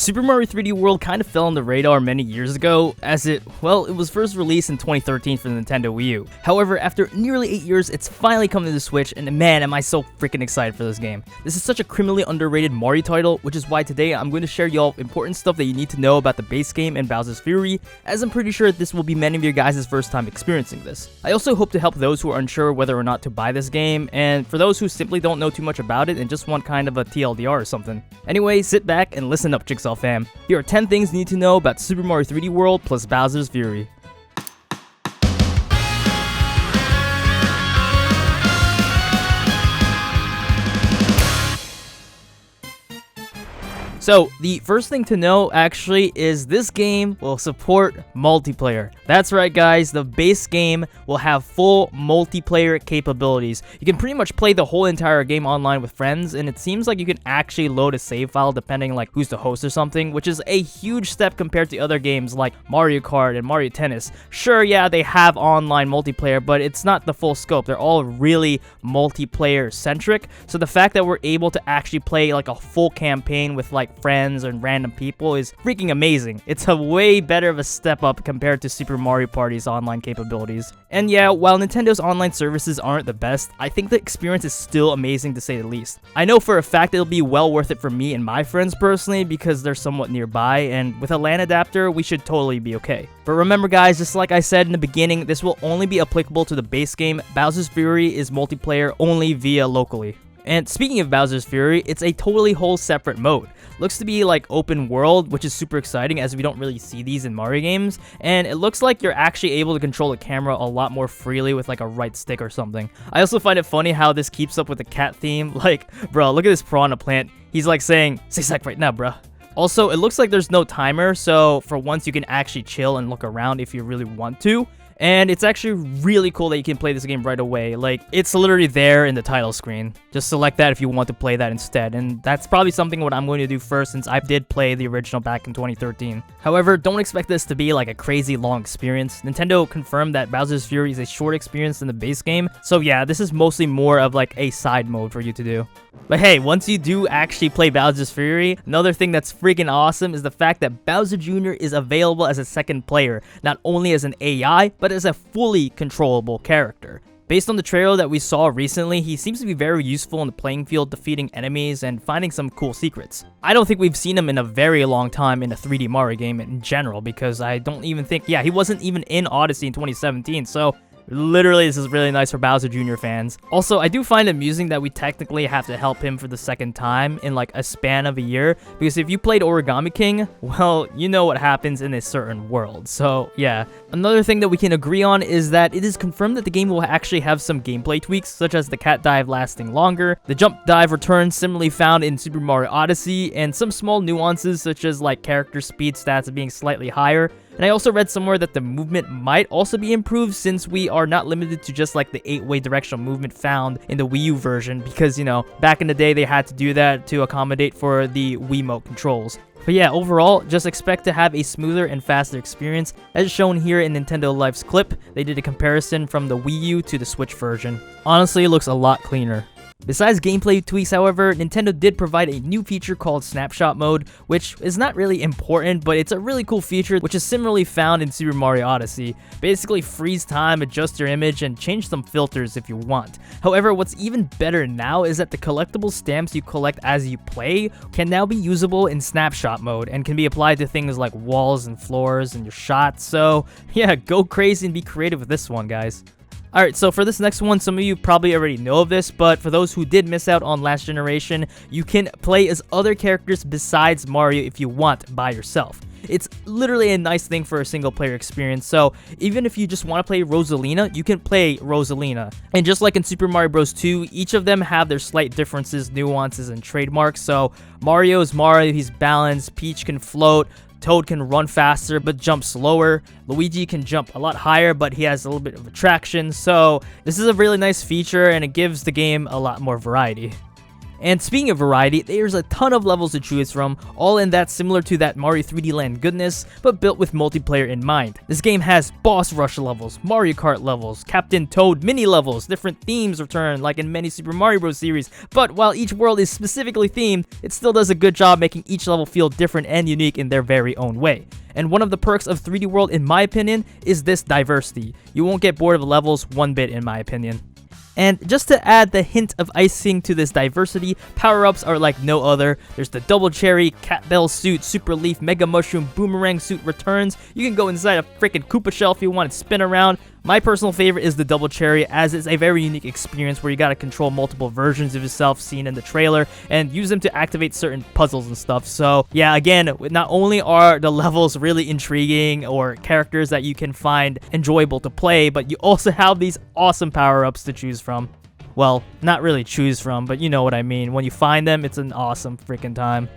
Super Mario 3D World kind of fell on the radar many years ago, as it was first released in 2013 for the Nintendo Wii U. However, after nearly 8 years, it's finally come to the Switch, and man, am I so freaking excited for this game. This is such a criminally underrated Mario title, which is why today I'm going to share y'all important stuff that you need to know about the base game and Bowser's Fury, as I'm pretty sure this will be many of your guys' first time experiencing this. I also hope to help those who are unsure whether or not to buy this game, and for those who simply don't know too much about it and just want kind of a TLDR or something. Anyway, sit back and listen up, Jigsaw fam. Here are 10 things you need to know about Super Mario 3D World plus Bowser's Fury. So, the first thing to know, actually, is this game will support multiplayer. That's right, guys, the base game will have full multiplayer capabilities. You can pretty much play the whole entire game online with friends, and it seems like you can actually load a save file depending like who's the host or something, which is a huge step compared to other games like Mario Kart and Mario Tennis. Sure, yeah, they have online multiplayer, but it's not the full scope. They're all really multiplayer-centric, so the fact that we're able to actually play like a full campaign with like friends and random people is freaking amazing. It's a way better of a step up compared to Super Mario Party's online capabilities. And yeah, while Nintendo's online services aren't the best, I think the experience is still amazing to say the least. I know for a fact it'll be well worth it for me and my friends personally because they're somewhat nearby, and with a LAN adapter, we should totally be okay. But remember guys, just like I said in the beginning, this will only be applicable to the base game. Bowser's Fury is multiplayer only via locally. And speaking of Bowser's Fury, it's a totally whole separate mode. Looks to be like open world, which is super exciting as we don't really see these in Mario games. And it looks like you're actually able to control the camera a lot more freely with like a right stick or something. I also find it funny how this keeps up with the cat theme. Like, bro, look at this piranha plant. He's like saying, "Say sack right now, bruh." Also, it looks like there's no timer, so for once you can actually chill and look around if you really want to. And it's actually really cool that you can play this game right away. Like, it's literally there in the title screen. Just select that if you want to play that instead. And that's probably something what I'm going to do first since I did play the original back in 2013. However, don't expect this to be like a crazy long experience. Nintendo confirmed that Bowser's Fury is a short experience in the base game. So yeah, this is mostly more of like a side mode for you to do. But hey, once you do actually play Bowser's Fury, another thing that's freaking awesome is the fact that Bowser Jr. is available as a second player, not only as an AI, but as a fully controllable character. Based on the trailer that we saw recently, he seems to be very useful in the playing field, defeating enemies and finding some cool secrets. I don't think we've seen him in a very long time in a 3D Mario game in general, because I don't even think, yeah, he wasn't even in Odyssey in 2017, so literally, this is really nice for Bowser Jr. fans. Also, I do find it amusing that we technically have to help him for the second time in like a span of a year, because if you played Origami King, well, you know what happens in a certain world. So yeah, another thing that we can agree on is that it is confirmed that the game will actually have some gameplay tweaks, such as the cat dive lasting longer, the jump dive return similarly found in Super Mario Odyssey, and some small nuances such as like character speed stats being slightly higher. And I also read somewhere that the movement might also be improved since we are not limited to just like the 8-way directional movement found in the Wii U version, because, you know, back in the day they had to do that to accommodate for the Wiimote controls. But yeah, overall, just expect to have a smoother and faster experience. As shown here in Nintendo Life's clip, they did a comparison from the Wii U to the Switch version. Honestly, it looks a lot cleaner. Besides gameplay tweaks, however, Nintendo did provide a new feature called Snapshot Mode, which is not really important, but it's a really cool feature which is similarly found in Super Mario Odyssey. Basically freeze time, adjust your image, and change some filters if you want. However, what's even better now is that the collectible stamps you collect as you play can now be usable in Snapshot Mode and can be applied to things like walls and floors and your shots. So yeah, go crazy and be creative with this one, guys. Alright, so for this next one, some of you probably already know of this, but for those who did miss out on last generation, you can play as other characters besides Mario if you want by yourself. It's literally a nice thing for a single player experience, so even if you just want to play Rosalina, you can play Rosalina. And just like in Super Mario Bros. 2, each of them have their slight differences, nuances, and trademarks. So Mario is Mario, he's balanced, Peach can float, Toad can run faster but jump slower. Luigi can jump a lot higher, but he has a little bit of attraction. So this is a really nice feature and it gives the game a lot more variety. And speaking of variety, there's a ton of levels to choose from, all in that similar to that Mario 3D Land goodness, but built with multiplayer in mind. This game has boss rush levels, Mario Kart levels, Captain Toad mini levels, different themes return like in many Super Mario Bros. Series, but while each world is specifically themed, it still does a good job making each level feel different and unique in their very own way. And one of the perks of 3D World, in my opinion, is this diversity. You won't get bored of the levels one bit, in my opinion. And just to add the hint of icing to this diversity, power-ups are like no other. There's the Double Cherry, Cat Bell Suit, Super Leaf, Mega Mushroom, Boomerang Suit returns. You can go inside a freaking Koopa shell if you want to spin around. My personal favorite is the Double Cherry, as it's a very unique experience where you gotta control multiple versions of yourself seen in the trailer and use them to activate certain puzzles and stuff. So yeah, again, not only are the levels really intriguing or characters that you can find enjoyable to play, but you also have these awesome power-ups to choose from. Well, not really choose from, but you know what I mean. When you find them, it's an awesome freaking time.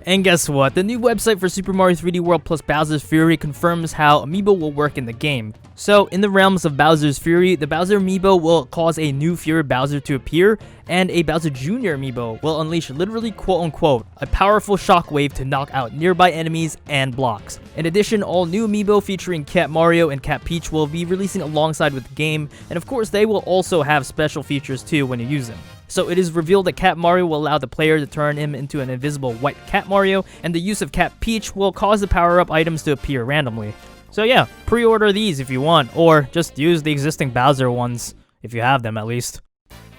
And guess what? The new website for Super Mario 3D World plus Bowser's Fury confirms how Amiibo will work in the game. So, in the realms of Bowser's Fury, the Bowser Amiibo will cause a new Fury Bowser to appear, and a Bowser Jr. Amiibo will unleash literally quote-unquote a powerful shockwave to knock out nearby enemies and blocks. In addition, all new Amiibo featuring Cat Mario and Cat Peach will be releasing alongside with the game, and of course they will also have special features too when you use them. So it is revealed that Cat Mario will allow the player to turn him into an invisible white Cat Mario, and the use of Cat Peach will cause the power-up items to appear randomly. So yeah, pre-order these if you want, or just use the existing Bowser ones, if you have them at least.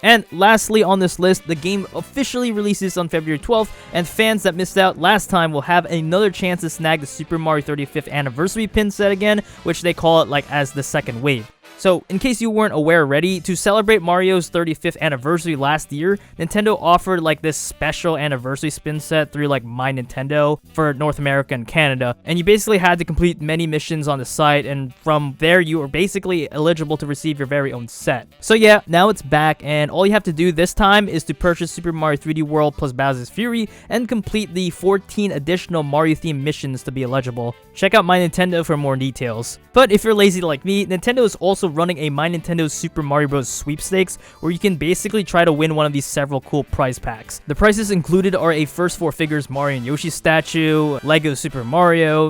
And lastly on this list, the game officially releases on February 12th, and fans that missed out last time will have another chance to snag the Super Mario 35th Anniversary pin set again, which they call it like as the second wave. So, in case you weren't aware already, to celebrate Mario's 35th anniversary last year, Nintendo offered like this special anniversary spin set through like My Nintendo for North America and Canada, and you basically had to complete many missions on the site, and from there you were basically eligible to receive your very own set. So yeah, now it's back, and all you have to do this time is to purchase Super Mario 3D World plus Bowser's Fury and complete the 14 additional Mario-themed missions to be eligible. Check out My Nintendo for more details. But if you're lazy like me, Nintendo is also running a My Nintendo Super Mario Bros. Sweepstakes, where you can basically try to win one of these several cool prize packs. The prizes included are a first 4 figures Mario and Yoshi statue, Lego Super Mario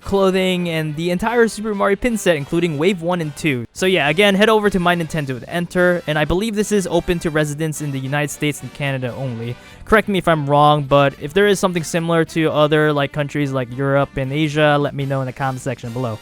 clothing, and the entire Super Mario pin set, including Wave 1 and 2. So yeah, again, head over to My Nintendo to enter, and I believe this is open to residents in the United States and Canada only. Correct me if I'm wrong, but if there is something similar to other like countries like Europe and Asia, let me know in the comment section below.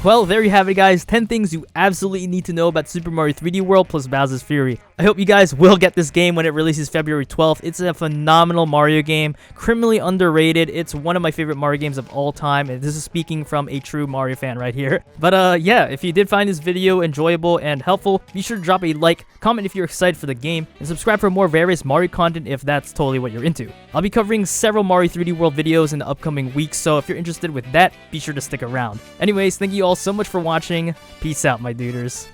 Well, there you have it, guys. 10 things you absolutely need to know about Super Mario 3D World plus Bowser's Fury. I hope you guys will get this game when it releases February 12th. It's a phenomenal Mario game, criminally underrated. It's one of my favorite Mario games of all time, and this is speaking from a true Mario fan right here. But yeah, if you did find this video enjoyable and helpful, be sure to drop a like, comment if you're excited for the game, and subscribe for more various Mario content if that's totally what you're into. I'll be covering several Mario 3D World videos in the upcoming weeks, so if you're interested with that, be sure to stick around. Anyways, thank you all so much for watching. Peace out, my duders.